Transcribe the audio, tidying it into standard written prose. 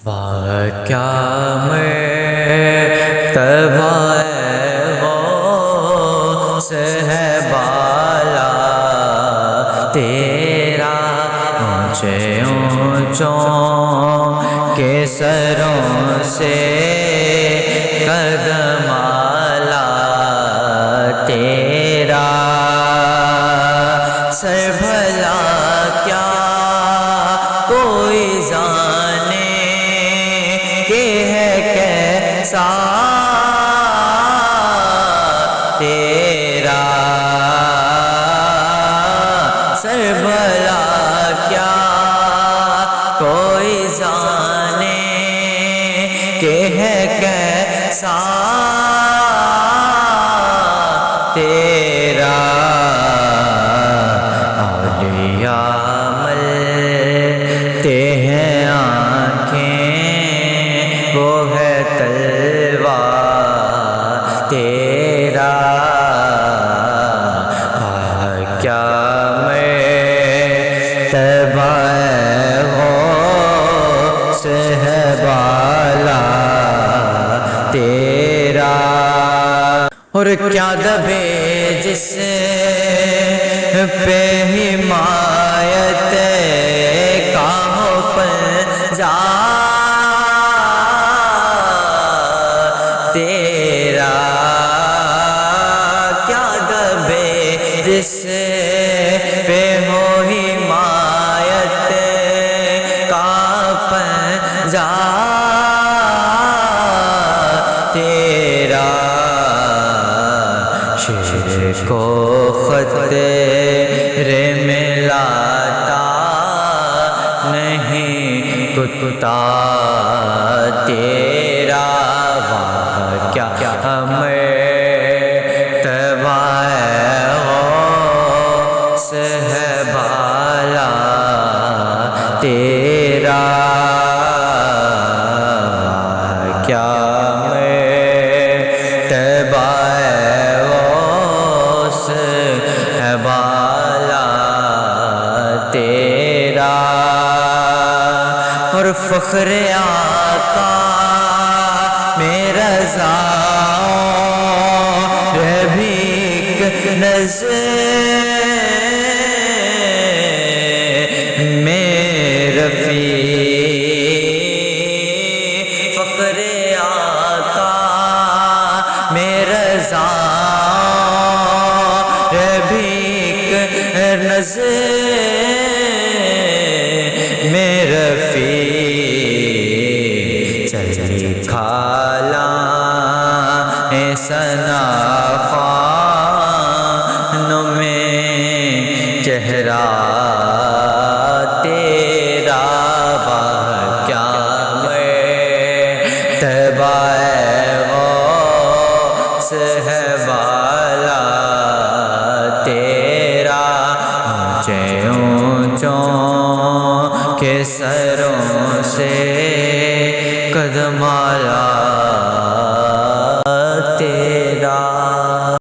واہ کیا مرتبہ غوث ہے بالا تیرا، اونچے اونچوں کے سروں سے قدم اعلیٰ تیرا، سر بھلا کیا کوئی جانے کہ ہے کیسا تیرا، سر بھلا کیا کوئی جانے کہ ہے کیسا تیرا، اولیاء ملتے ہیں آنکھیں وہ ہے تلوار تیرا، کیا مرتبہ غوث ہے بالا تیرا، اور کیا دبے جس پہ حمایت کا ہو پنجہ تیرا، کیا دبے جس پہ ہو حمایت کا پنجہ تیرا، شیر کو خطرے میں لاتا نہیں کتا تیرا، واہ کیا مرتبہ غوث ہے بالا تیرا، واہ کیا مرتبہ غوث ہے بالا تیرا، اور فخر آقا میرا رضا بھی ایک نظر میں رفیع، فخر آقا میرا رضا بھی ایک نظر میں رفیع، چلی کھالا ثنا خوانوں میں چہرہ تیرا، واہ کیا مرتبہ غوث ہے بالا تیرا، اونچے اونچوں کے سروں سے